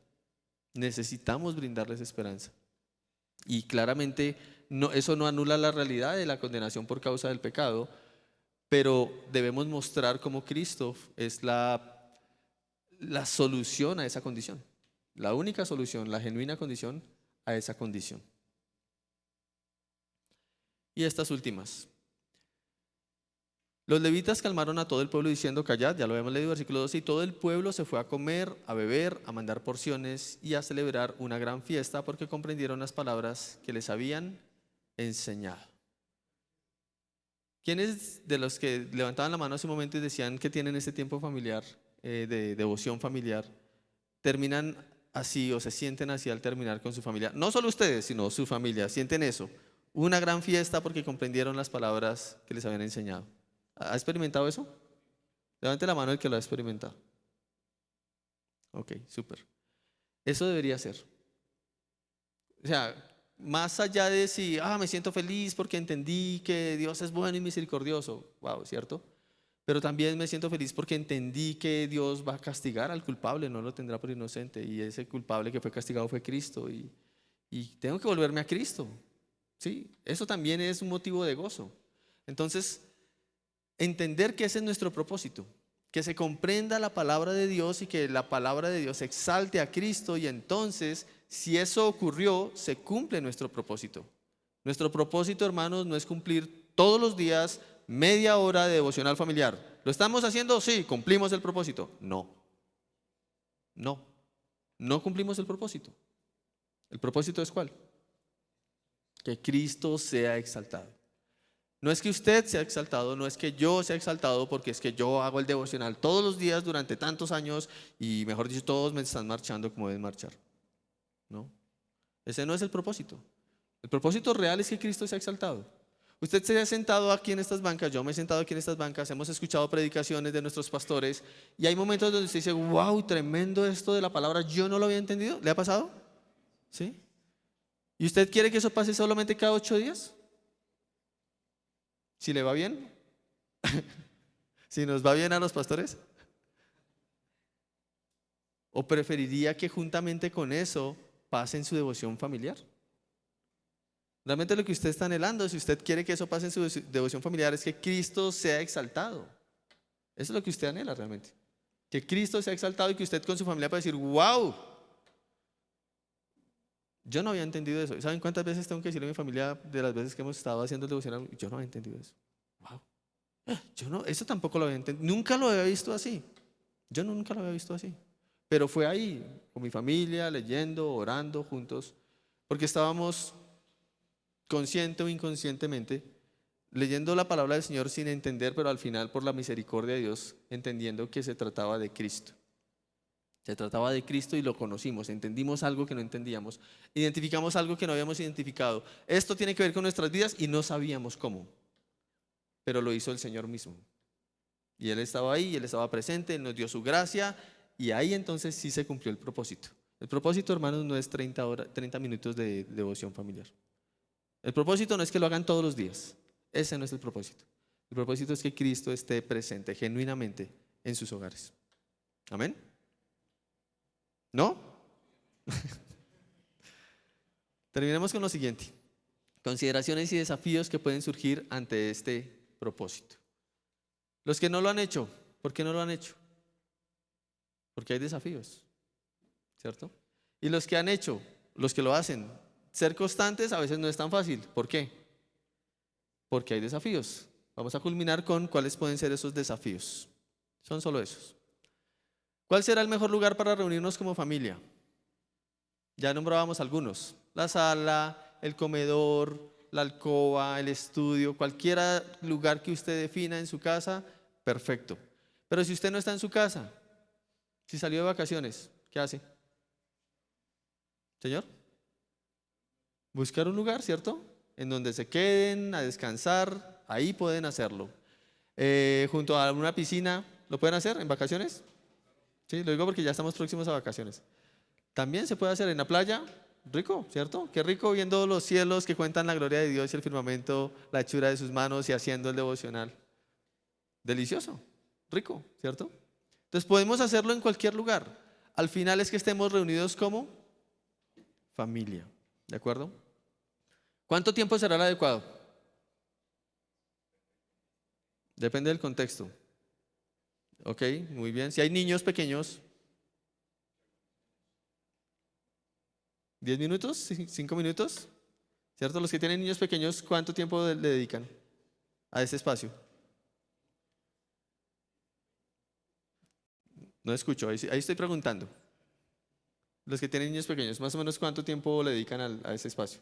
Necesitamos brindarles esperanza. Y claramente eso no anula la realidad de la condenación por causa del pecado, pero debemos mostrar cómo Cristo es la solución a esa condición. La única solución, la genuina condición a esa condición. Y estas últimas. Los levitas calmaron a todo el pueblo diciendo: callad, ya lo habíamos leído, versículo 12, y todo el pueblo se fue a comer, a beber, a mandar porciones y a celebrar una gran fiesta, porque comprendieron las palabras que les habían enseñado. ¿Quiénes de los que levantaban la mano hace un momento y decían que tienen este tiempo familiar, de devoción familiar, terminan así o se sienten así al terminar con su familia? No solo ustedes, sino su familia, sienten eso, una gran fiesta porque comprendieron las palabras que les habían enseñado. ¿Ha experimentado eso? Levante la mano el que lo ha experimentado. Ok, súper. Eso debería ser. O sea, más allá de si, me siento feliz porque entendí que Dios es bueno y misericordioso. Wow, ¿cierto? Pero también me siento feliz porque entendí que Dios va a castigar al culpable, no lo tendrá por inocente. Y ese culpable que fue castigado fue Cristo. Y tengo que volverme a Cristo. ¿Sí? Eso también es un motivo de gozo. Entonces, entender que ese es nuestro propósito, que se comprenda la palabra de Dios y que la palabra de Dios exalte a Cristo, y entonces, si eso ocurrió, se cumple nuestro propósito. Nuestro propósito, hermanos, no es cumplir todos los días media hora de devocional familiar. ¿Lo estamos haciendo? Sí, cumplimos el propósito. No cumplimos el propósito. ¿El propósito es cuál? Que Cristo sea exaltado. No es que usted sea exaltado, no es que yo sea exaltado, porque es que yo hago el devocional todos los días durante tantos años y, mejor dicho, todos me están marchando como deben marchar. No, ese no es el propósito. El propósito real es que Cristo sea exaltado. Usted se ha sentado aquí en estas bancas, yo me he sentado aquí en estas bancas, hemos escuchado predicaciones de nuestros pastores y hay momentos donde usted dice: wow, tremendo esto de la palabra, yo no lo había entendido. ¿Le ha pasado? ¿Sí? ¿Y usted quiere que eso pase solamente cada 8 días? Si le va bien, si nos va bien a los pastores, ¿o preferiría que juntamente con eso pase en su devoción familiar? Realmente lo que usted está anhelando, si usted quiere que eso pase en su devoción familiar, es que Cristo sea exaltado. Eso es lo que usted anhela realmente. Que Cristo sea exaltado y que usted con su familia pueda decir, wow, yo no había entendido eso. ¿Saben cuántas veces tengo que decirle a mi familia de las veces que hemos estado haciendo el devocional? Yo no había entendido eso. Wow. Yo no, eso tampoco lo había entendido. Nunca lo había visto así. Yo nunca lo había visto así. Pero fue ahí, con mi familia, leyendo, orando juntos, porque estábamos consciente o inconscientemente leyendo la palabra del Señor sin entender, pero al final por la misericordia de Dios, entendiendo que se trataba de Cristo. Se trataba de Cristo y lo conocimos, entendimos algo que no entendíamos, identificamos algo que no habíamos identificado. Esto tiene que ver con nuestras vidas y no sabíamos cómo, pero lo hizo el Señor mismo. Y Él estaba ahí, Él estaba presente, Él nos dio su gracia y ahí entonces sí se cumplió el propósito. El propósito, hermanos, no es 30 minutos de devoción familiar. El propósito no es que lo hagan todos los días. Ese no es el propósito. El propósito es que Cristo esté presente genuinamente en sus hogares. ¿Amén? ¿No? Terminemos con lo siguiente. Consideraciones y desafíos que pueden surgir ante este propósito. Los que no lo han hecho, ¿por qué no lo han hecho? Porque hay desafíos, ¿cierto? Y los que han hecho, los que lo hacen, ser constantes a veces no es tan fácil. ¿Por qué? Porque hay desafíos. Vamos a culminar con cuáles pueden ser esos desafíos. Son solo esos. ¿Cuál será el mejor lugar para reunirnos como familia? Ya nombrábamos algunos. La sala, el comedor, la alcoba, el estudio, cualquier lugar que usted defina en su casa, perfecto. Pero si usted no está en su casa, si salió de vacaciones, ¿qué hace? Señor, buscar un lugar, ¿cierto? En donde se queden a descansar, ahí pueden hacerlo. Junto a una piscina, ¿lo pueden hacer en vacaciones? Sí, lo digo porque ya estamos próximos a vacaciones. También se puede hacer en la playa, rico, ¿cierto? Qué rico viendo los cielos que cuentan la gloria de Dios y el firmamento, la hechura de sus manos y haciendo el devocional. Delicioso, rico, ¿cierto? Entonces podemos hacerlo en cualquier lugar. Al final es que estemos reunidos como familia, ¿de acuerdo? ¿Cuánto tiempo será el adecuado? Depende del contexto. Ok, muy bien. Si hay niños pequeños, 10 minutos, 5 minutos, ¿cierto? Los que tienen niños pequeños, ¿cuánto tiempo le dedican a ese espacio? No escucho, ahí estoy preguntando. Los que tienen niños pequeños, más o menos ¿cuánto tiempo le dedican a ese espacio?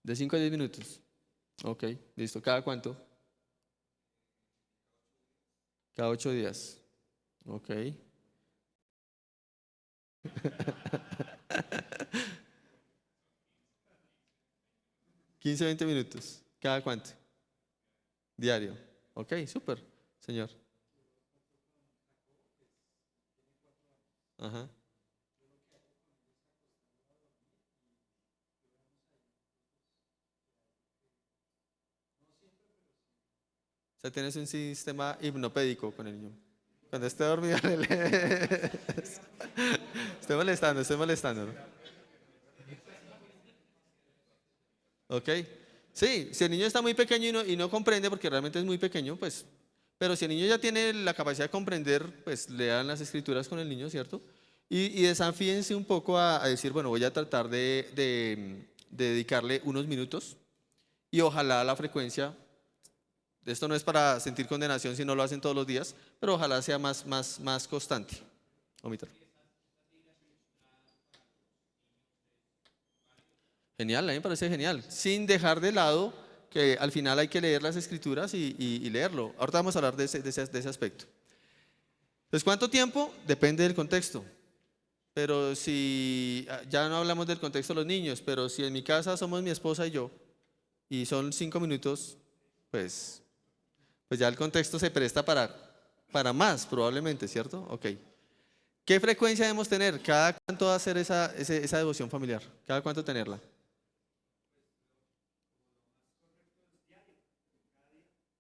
De 5 a 10 minutos. Ok, listo. ¿Cada cuánto? Cada 8 días. Ok. 15, 20 minutos. ¿Cada cuánto? Diario. Ok, súper, señor. Ajá. O sea, tienes un sistema hipnopédico con el niño. Cuando esté dormido, le lees. Estoy molestando, estoy molestando, ¿no? Ok. Sí, si el niño está muy pequeño y no comprende, porque realmente es muy pequeño, pues, pero si el niño ya tiene la capacidad de comprender, pues lean las escrituras con el niño, ¿cierto? Y desafíense un poco a decir, bueno, voy a tratar de dedicarle unos minutos y ojalá la frecuencia, esto no es para sentir condenación si no lo hacen todos los días, pero ojalá sea más constante. Omitar. Genial, a mí me parece genial, sin dejar de lado que al final hay que leer las escrituras y leerlo. Ahorita vamos a hablar de ese aspecto. Entonces, ¿cuánto tiempo? Depende del contexto. Pero si, ya no hablamos del contexto de los niños, pero si en mi casa somos mi esposa y yo, y son 5 minutos, pues ya el contexto se presta para más, probablemente, ¿cierto? Ok. ¿Qué frecuencia debemos tener? ¿Cada cuánto hacer esa devoción familiar? ¿Cada cuánto tenerla?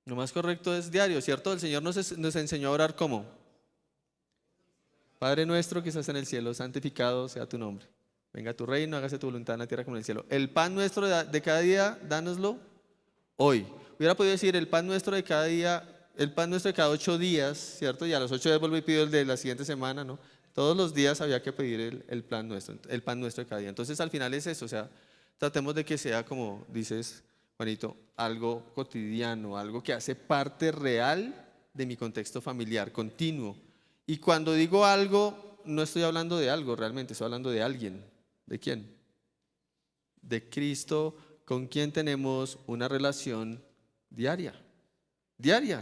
Lo más correcto es diario, ¿cierto? El Señor nos enseñó a orar ¿cómo? Padre nuestro que estás en el cielo, santificado sea tu nombre. Venga tu reino, hágase tu voluntad en la tierra como en el cielo. El pan nuestro de cada día, dánoslo hoy. Hubiera podido decir el pan nuestro de cada día el pan nuestro de cada 8 días, ¿cierto? Y a los 8 días vuelvo y pido el de la siguiente semana, ¿no? Todos los días había que pedir el pan nuestro de cada día. Entonces al final es eso, o sea, tratemos de que sea, como dices, Juanito, algo cotidiano, algo que hace parte real de mi contexto familiar, continuo. Y cuando digo algo, no estoy hablando de algo realmente, estoy hablando de alguien. ¿De quién? De Cristo, con quien tenemos una relación diaria,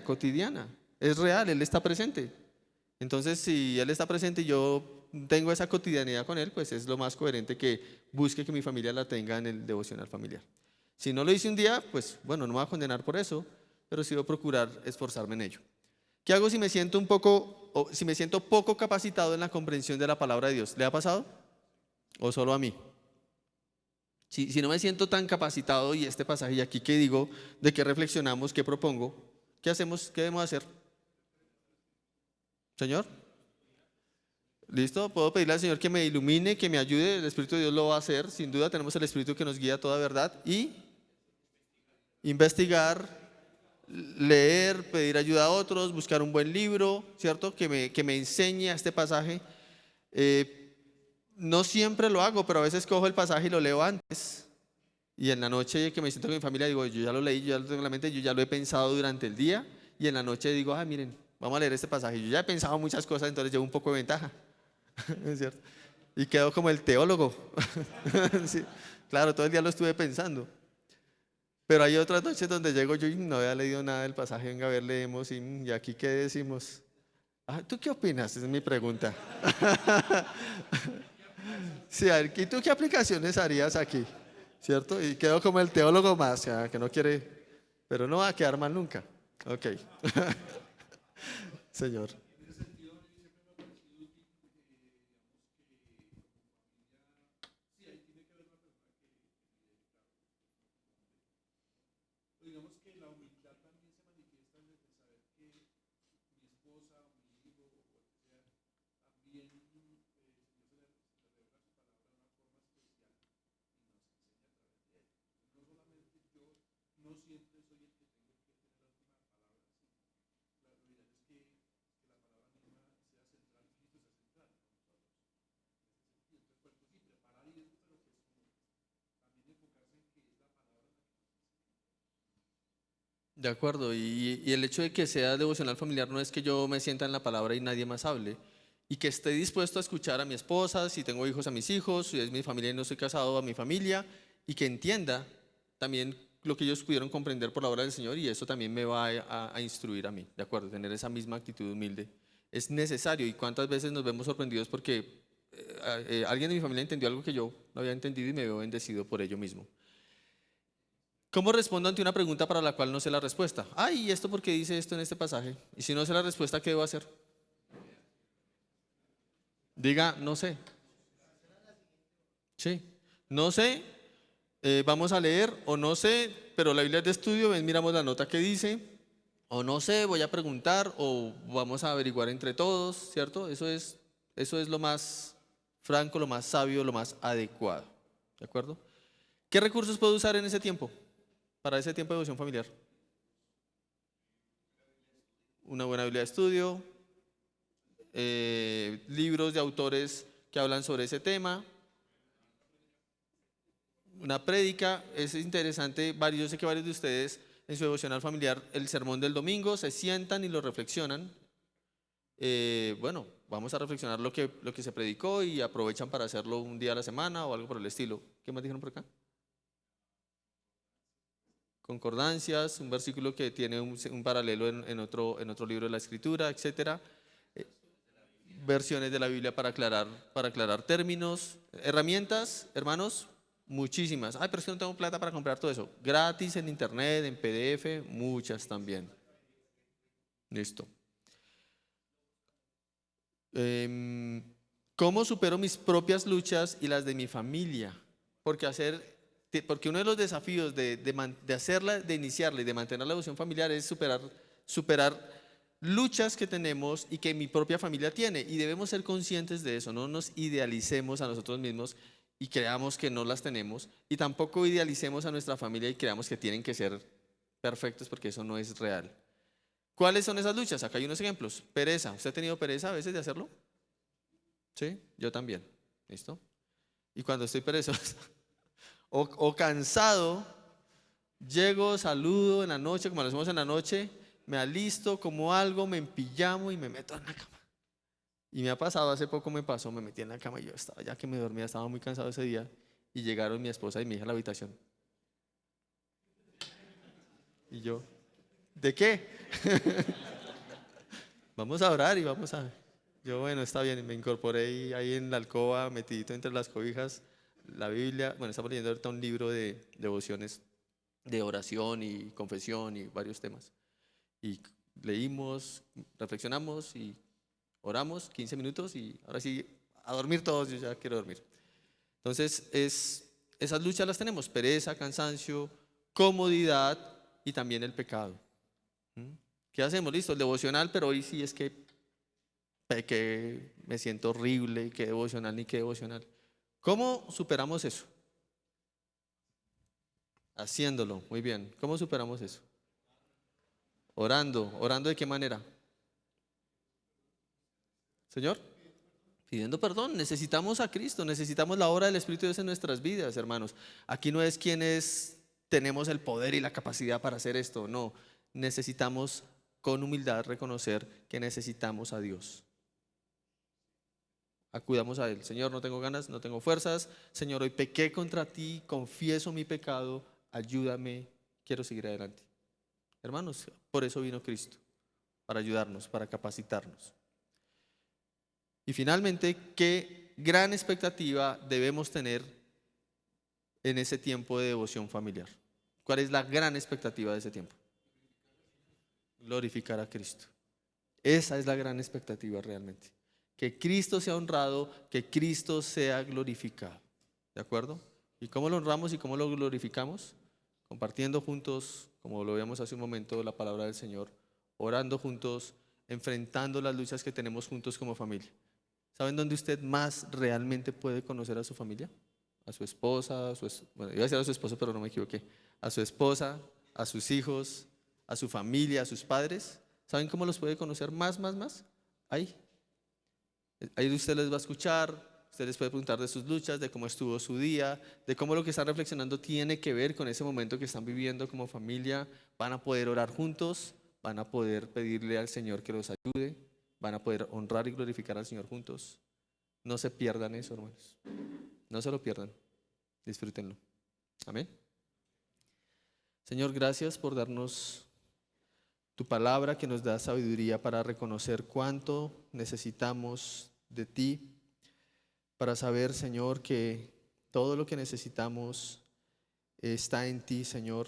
cotidiana. Es real, Él está presente. Entonces, si Él está presente y yo tengo esa cotidianidad con Él, pues es lo más coherente que busque que mi familia la tenga en el devocional familiar. Si no lo hice un día, pues bueno, no me voy a condenar por eso, pero sí voy a procurar esforzarme en ello. ¿Qué hago si me siento si me siento poco capacitado en la comprensión de la palabra de Dios? ¿Le ha pasado? ¿O solo a mí? Si no me siento tan capacitado y este pasaje y aquí que digo, de qué reflexionamos, qué propongo, ¿qué hacemos? ¿Qué debemos hacer? Señor, ¿listo? Puedo pedirle al Señor que me ilumine, que me ayude, el Espíritu de Dios lo va a hacer, sin duda tenemos el Espíritu que nos guía a toda verdad y investigar, leer, pedir ayuda a otros, buscar un buen libro, ¿cierto? Que me enseñe a este pasaje. No siempre lo hago, pero a veces cojo el pasaje y lo leo antes. Y en la noche que me siento con mi familia digo, yo ya lo leí, yo ya lo tengo en la mente, yo ya lo he pensado durante el día. Y en la noche digo, miren, vamos a leer este pasaje. Yo ya he pensado muchas cosas, entonces llevo un poco de ventaja. ¿Es cierto? Y quedo como el teólogo. Sí, claro, todo el día lo estuve pensando. Pero hay otras noches donde llego yo y no había leído nada del pasaje, venga a ver, leemos y aquí qué decimos. ¿Tú qué opinas? Esa es mi pregunta. Sí, a ver, ¿y tú qué aplicaciones harías aquí? ¿Cierto? Y quedo como el teólogo más, que no quiere, pero no va a quedar mal nunca. Ok. Señor. De acuerdo, y el hecho de que sea devocional familiar no es que yo me sienta en la palabra y nadie más hable, y que esté dispuesto a escuchar a mi esposa, si tengo hijos a mis hijos, si es mi familia y no estoy casado a mi familia, y que entienda también lo que ellos pudieron comprender por la obra del Señor, y eso también me va a instruir a mí, de acuerdo, tener esa misma actitud humilde. Es necesario, y cuántas veces nos vemos sorprendidos porque alguien de mi familia entendió algo que yo no había entendido y me veo bendecido por ello mismo. ¿Cómo respondo ante una pregunta para la cual no sé la respuesta? ¿Y esto por qué dice esto en este pasaje? Y si no sé la respuesta, ¿qué debo hacer? Diga, no sé. Sí, no sé, vamos a leer, o no sé, pero la Biblia es de estudio, ven, miramos la nota que dice, o no sé, voy a preguntar, o vamos a averiguar entre todos, ¿cierto? Eso es lo más franco, lo más sabio, lo más adecuado, ¿de acuerdo? ¿Qué recursos puedo usar en ese tiempo? Para ese tiempo de devoción familiar. Una buena Biblia de estudio, libros de autores que hablan sobre ese tema, una prédica. Es interesante, yo sé que varios de ustedes en su devocional familiar, el sermón del domingo, se sientan y lo reflexionan. Bueno, vamos a reflexionar lo que se predicó y aprovechan para hacerlo un día a la semana o algo por el estilo. ¿Qué más dijeron por acá? Concordancias, un versículo que tiene un paralelo en otro libro de la Escritura, etcétera. Versiones de la Biblia para aclarar términos, herramientas, hermanos, muchísimas. Pero es que no tengo plata para comprar todo eso. Gratis en internet, en PDF, muchas también. Listo. ¿Cómo supero mis propias luchas y las de mi familia? Porque uno de los desafíos de hacerla, de iniciarla y de mantener la devoción familiar es superar luchas que tenemos y que mi propia familia tiene. Y debemos ser conscientes de eso, no nos idealicemos a nosotros mismos y creamos que no las tenemos, y tampoco idealicemos a nuestra familia y creamos que tienen que ser perfectos, porque eso no es real. ¿Cuáles son esas luchas? Acá hay unos ejemplos. Pereza. ¿Usted ha tenido pereza a veces de hacerlo? Sí, yo también. ¿Listo? Y cuando estoy perezoso o cansado, llego, saludo en la noche, como lo hacemos en la noche, me alisto, como algo, me empillamo y me meto en la cama. Y me ha pasado, hace poco me pasó, me metí en la cama y yo estaba, ya que me dormía, estaba muy cansado ese día, y llegaron mi esposa y mi hija a la habitación. Y yo, ¿de qué? Vamos a orar y vamos a... Yo, bueno, está bien, me incorporé ahí en la alcoba, metidito entre las cobijas, la Biblia. Bueno, estamos leyendo ahorita un libro de devociones, de oración y confesión y varios temas. Y leímos, reflexionamos y oramos 15 minutos y ahora sí, a dormir todos, yo ya quiero dormir. Entonces, esas luchas las tenemos: pereza, cansancio, comodidad y también el pecado. ¿Mm? ¿Qué hacemos? Listo, el devocional, pero hoy sí es que pequé, me siento horrible, qué devocional ni qué devocional. ¿Cómo superamos eso? Haciéndolo, muy bien. ¿Cómo superamos eso? Orando. ¿Orando de qué manera? Señor, pidiendo perdón. Necesitamos a Cristo, necesitamos la obra del Espíritu de Dios en nuestras vidas, hermanos. Aquí no es quienes tenemos el poder y la capacidad para hacer esto, no. Necesitamos con humildad reconocer que necesitamos a Dios. Acudamos a Él. Señor, no tengo ganas, no tengo fuerzas. Señor, hoy pequé contra ti, confieso mi pecado, ayúdame, quiero seguir adelante. Hermanos, por eso vino Cristo, para ayudarnos, para capacitarnos. Y finalmente, ¿qué gran expectativa debemos tener en ese tiempo de devoción familiar? ¿Cuál es la gran expectativa de ese tiempo? Glorificar a Cristo. Esa es la gran expectativa realmente. Que Cristo sea honrado, que Cristo sea glorificado. ¿De acuerdo? ¿Y cómo lo honramos y cómo lo glorificamos? Compartiendo juntos, como lo veíamos hace un momento, la palabra del Señor, orando juntos, enfrentando las luchas que tenemos juntos como familia. ¿Saben dónde usted más realmente puede conocer a su familia? A su esposa, bueno, iba a decir a su esposo, pero no me equivoqué. A su esposa, a sus hijos, a su familia, a sus padres. ¿Saben cómo los puede conocer más? Ahí. Ahí usted les va a escuchar, usted les puede preguntar de sus luchas, de cómo estuvo su día, de cómo lo que están reflexionando tiene que ver con ese momento que están viviendo como familia. Van a poder orar juntos, van a poder pedirle al Señor que los ayude, van a poder honrar y glorificar al Señor juntos. No se pierdan eso, hermanos. No se lo pierdan. Disfrútenlo. Amén. Señor, gracias por darnos tu palabra que nos da sabiduría para reconocer cuánto necesitamos de ti, para saber, Señor, que todo lo que necesitamos está en ti, Señor,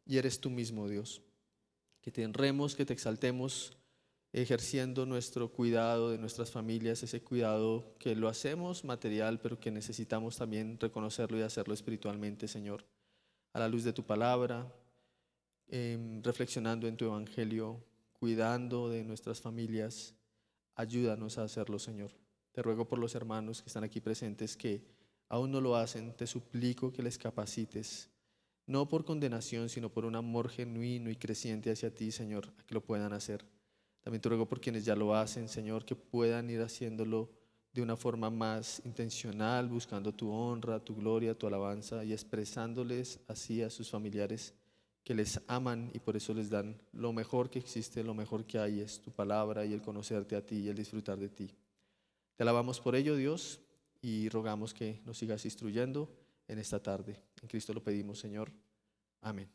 y eres tú mismo, Dios. Que te honremos, que te exaltemos, ejerciendo nuestro cuidado de nuestras familias, ese cuidado que lo hacemos material, pero que necesitamos también reconocerlo y hacerlo espiritualmente, Señor, a la luz de tu palabra, reflexionando en tu evangelio, cuidando de nuestras familias. Ayúdanos a hacerlo, Señor. Te ruego por los hermanos que están aquí presentes que aún no lo hacen, te suplico que les capacites, no por condenación, sino por un amor genuino y creciente hacia ti, Señor, a que lo puedan hacer. También te ruego por quienes ya lo hacen, Señor, que puedan ir haciéndolo de una forma más intencional, buscando tu honra, tu gloria, tu alabanza y expresándoles así a sus familiares que les aman y por eso les dan lo mejor que existe, lo mejor que hay es tu palabra y el conocerte a ti y el disfrutar de ti. Te alabamos por ello, Dios, y rogamos que nos sigas instruyendo en esta tarde. En Cristo lo pedimos, Señor. Amén.